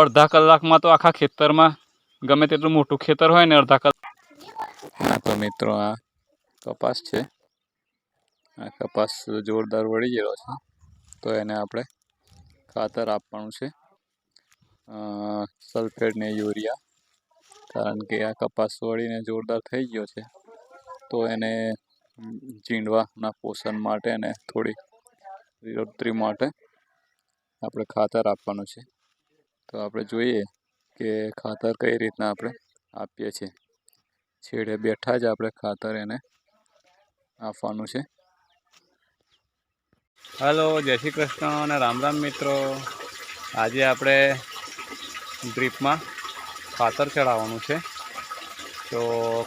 અડધા કલાકમાં તો આખા ખેતરમાં ગમે તેટલું મોટું ખેતર હોય ને અડધા કલાક. હા તો મિત્રો આ કપાસ છે. આ કપાસ જોરદાર વળી ગયેલો છે, તો એને આપણે ખાતર આપવાનું છે, સલ્ફેટ ને યુરિયા. કારણ કે આ કપાસ વળીને જોરદાર થઈ ગયો છે, તો એને ઝીંડવાના પોષણ માટે અને થોડી લીલોતરી માટે આપણે ખાતર આપવાનું છે. તો આપણે જોઈએ કે ખાતર કઈ રીતના આપણે આપીએ છીએ. છેડે બેઠા જ આપણે ખાતર એને આપવાનું છે. હલો, જય શ્રી કૃષ્ણ અને રામ રામ મિત્રો. આજે આપણે ડ્રીપમાં ખાતર ચડાવવાનું છે, તો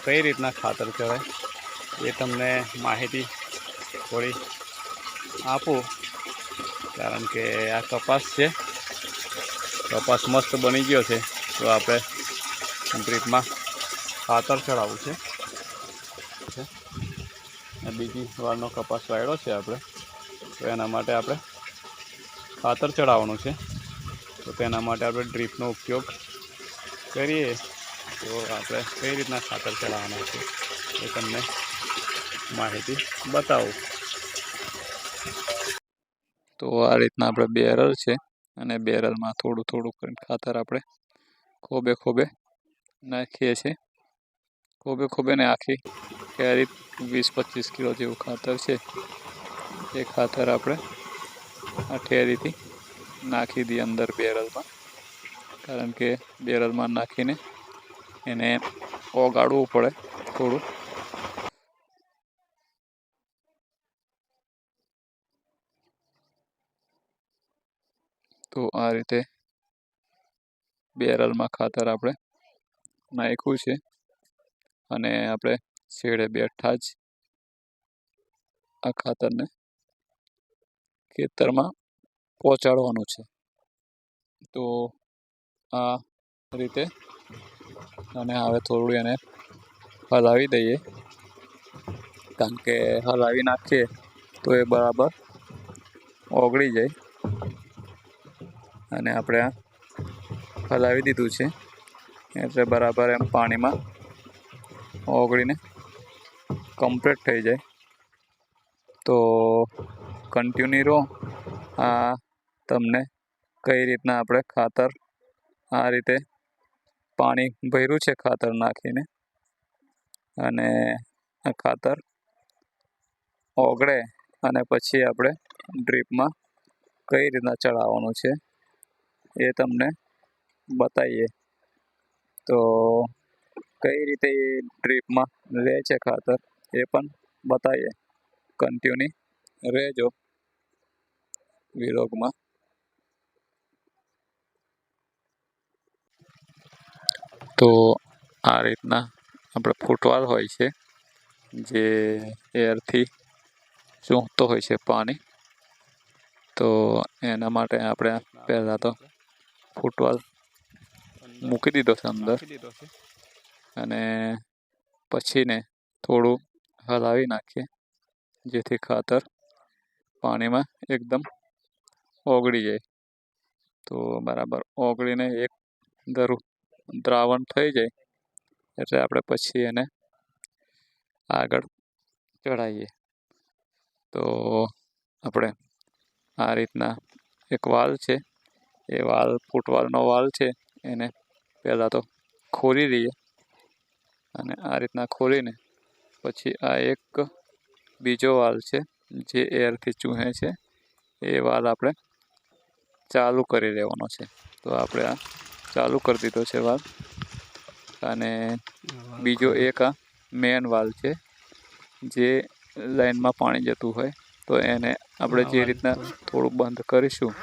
કઈ રીતના ખાતર ચડાય એ તમને માહિતી થોડી આપું. કારણ કે આ કપાસ છે, કપાસ મસ્ત બની ગયો છે, તો આપણે ડ્રીપમાં ખાતર ચડાવવું છે. બીજી વારનો કપાસ વાળ્યો છે આપણે, તો એના માટે આપણે ખાતર ચડાવવાનું છે. તો તેના માટે આપણે ડ્રીપનો ઉપયોગ કરીએ. તો આપણે કઈ રીતના ખાતર ચડાવવાના છે એ તમને માહિતી બતાવું. તો આ રીતના આપણે બેરલ છે, અને બેરલમાં થોડું થોડું કરીને ખાતર આપણે ખોબે ખોબે નાખીએ છીએ. ખોબે ખોબે ને આખી ક્યારેક 20-25 કિલો જેવું ખાતર છે, એ ખાતર આપણે આ ઠેરીથી નાખી દઈએ અંદર બેરલમાં. કારણ કે બેરલમાં નાખીને એને ઓગાળવું પડે થોડું. તો આ રીતે બેરલમાં ખાતર આપણે નાખ્યું છે, અને આપણે છેડે બેઠા જ આ ખાતરને ખેતરમાં પહોંચાડવાનું છે. તો આ રીતે અને હવે થોડું એને હલાવી દઈએ. કારણ કે હલાવી નાખીએ તો એ બરાબર ઓગળી જાય. અને આપણે આ હલાવી દીધું છે, એટલે બરાબર એમ પાણીમાં ઓગળીને કમ્પ્લીટ થઈ જાય. તો કન્ટિન્યુ રહો. આ તમને કઈ રીતના આપણે ખાતર આ રીતે પાણી ભર્યું છે ખાતર નાખીને, અને આ ખાતર ઓગળે અને પછી આપણે ડ્રીપમાં કઈ રીતના ચડાવવાનું છે એ તમને બતાવીએ. તો કઈ રીતે એ ડ્રીપમાં રહે છે ખાતર એ પણ બતાવીએ. કન્ટિન્યુ રહેજો વિલોગમાં. તો આ રીતના આપણે ફૂટવાલ હોય છે, જે એરથી ચૂંટતો હોય છે પાણી. તો એના માટે આપણે પહેલાં તો ફૂટવાલ મૂકી દીધો છે અંદર, અને પછીને થોડું હલાવી નાખીએ, જેથી ખાતર પાણીમાં એકદમ ઓગળી જાય. તો બરાબર ઓગળીને એક દ્રાવણ થઈ જાય એટલે આપણે પછી એને આગળ ચડાવીએ. તો આપણે આ રીતના એક વાલ છે, એ વાલ ફૂટવાલનો વાલ છે, એને પહેલાં તો ખોલી દઈએ. અને આ રીતના ખોલીને પછી આ એક બીજો વાલ છે, જે એરથી ચૂહે છે, એ વાલ આપણે ચાલુ કરી દેવાનો છે. તો આપણે આ ચાલુ કરી દીધો છે વાલ. અને બીજો એક આ મેન વાલ છે, જે લાઈનમાં પાણી જતું હોય તો એને આપણે જે રીતના થોડું બંધ કરીશું,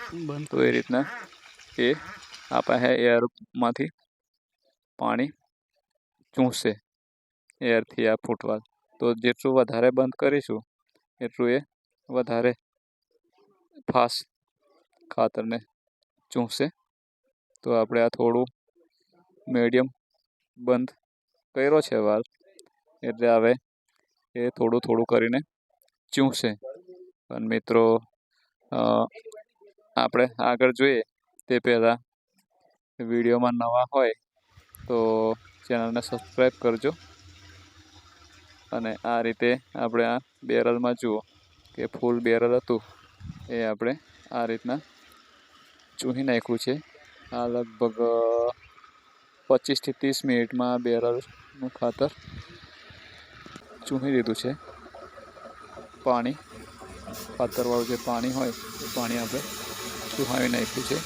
તો એ રીતના એ આપણે એરમાંથી પાણી ચૂસશે એરથી આ ફૂટવાલ. તો જેટલું વધારે બંધ કરીશું એટલું એ વધારે ફાસ્ટ ખાતરને ચૂસશે. તો આપણે આ થોડું મીડિયમ બંધ કર્યો છે વાલ, એટલે હવે એ થોડું થોડું કરીને ચૂસશે. પણ મિત્રો આપણે આગળ જોઈએ તે પહેલાં વિડીયોમાં નવા હોય તો ચેનલને સબસ્ક્રાઈબ કરજો. અને આ રીતે આપણે આ બેરલમાં જુઓ કે ફૂલ બેરલ હતું એ આપણે આ રીતના ચૂહી નાખ્યું છે. આ લગભગ 25 થી 30 મિનિટમાં બેરલનું ખાતર ચૂહી દીધું છે. પાણી ખાતરવાળું જે પાણી હોય એ પાણી આપણે ચૂહાવી નાખ્યું છે.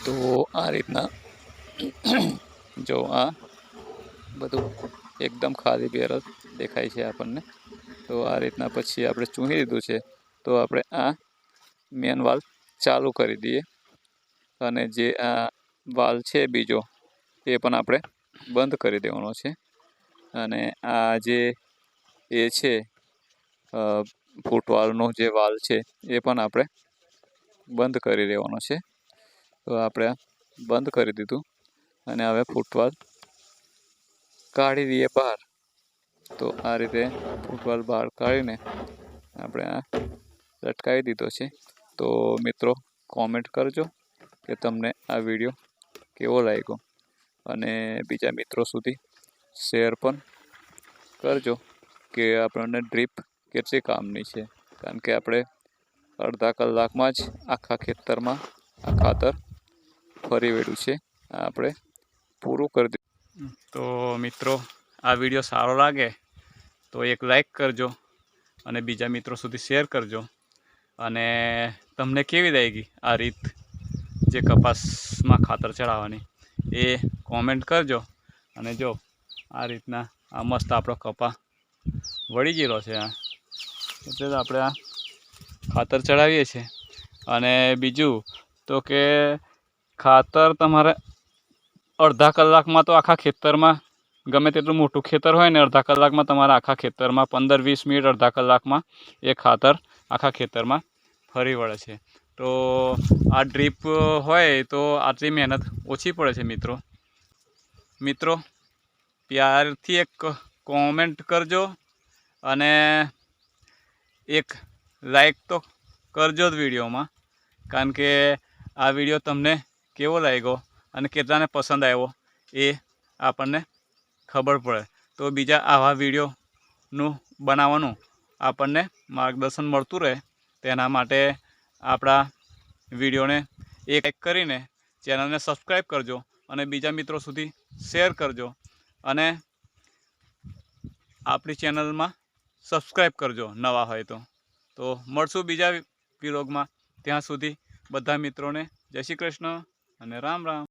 તો આ રીતના જો આ બધું એકદમ ખાલી બેરલ દેખાય છે આપણને. તો આ રીતના પછી આપણે ચૂહી દીધું છે. તો આપણે આ મેન વાલ્વ ચાલુ કરી દઈએ અને જે આ વાલ્વ છે બીજો એ પણ આપણે બંધ કરી દેવાનો છે. અને આ જે એ છે ફૂટવાળનો જે વાલ્વ છે એ પણ આપણે બંધ કરી દેવાનો છે. તો આપણે બંધ કરી દીધું અને હવે ફૂટવાલ્વ કાઢી દઈએ બહાર. તો આ રીતે ફૂટવાલ્વ બહાર કાઢીને આપણે આ લટકાવી દીધો છે. તો મિત્રો કોમેન્ટ કરજો કે તમને આ વિડીયો કેવો લાગ્યો અને બીજા મિત્રો સુધી શેર પણ કરજો કે આપણને ડ્રીપ કેટલી કામની છે. કારણ કે આપણે અડધા કલાકમાં જ આખા ખેતરમાં આ ખાતર ફરી વળ્યું છે. આપણે પૂરું કરી દીધું. તો મિત્રો આ વિડીયો સારો લાગે તો એક લાઈક કરજો અને બીજા મિત્રો સુધી શેર કરજો. અને તમને કેવી લાગી આ રીત જે કપાસમાં ખાતર ચડાવવાની એ કોમેન્ટ કરજો. અને જો આ રીતના આ મસ્ત આપણો કપા વળી ગયેલો છે. આ એટલે આપણે આ ખાતર ચડાવીએ છીએ. અને બીજું તો કે ખાતર તમારે અડધા કલાકમાં તો આખા ખેતરમાં ગમે તેટલું મોટું ખેતર હોય ને અડધા કલાકમાં તમારા આખા ખેતરમાં 15-20 મિનિટ અડધા કલાકમાં એ ખાતર આખા ખેતરમાં ફરી વળે છે. તો આ ડ્રીપ હોય તો આટલી મહેનત ઓછી પડે છે. મિત્રો પ્યારથી એક કોમેન્ટ કરજો અને એક લાઈક તો કરજો જ વિડીયોમાં. કારણ કે આ વિડીયો તમને કેવો લાગ્યો અને કેટલાને પસંદ આવ્યો એ આપણને ખબર પડે. તો બીજા આવા વિડીયોનું બનાવવાનું આપણને માર્ગદર્શન મળતું રહે. તેના માટે આપણા વિડીયોને એક કરીને ચેનલને સબસ્ક્રાઈબ કરજો અને બીજા મિત્રો સુધી શેર કરજો અને આપણી ચેનલમાં સબસ્ક્રાઈબ કરજો નવા હોય તો મળશું બીજા વિલોગમાં. ત્યાં સુધી બધા મિત્રોને જય શ્રી કૃષ્ણ અને રામ રામ.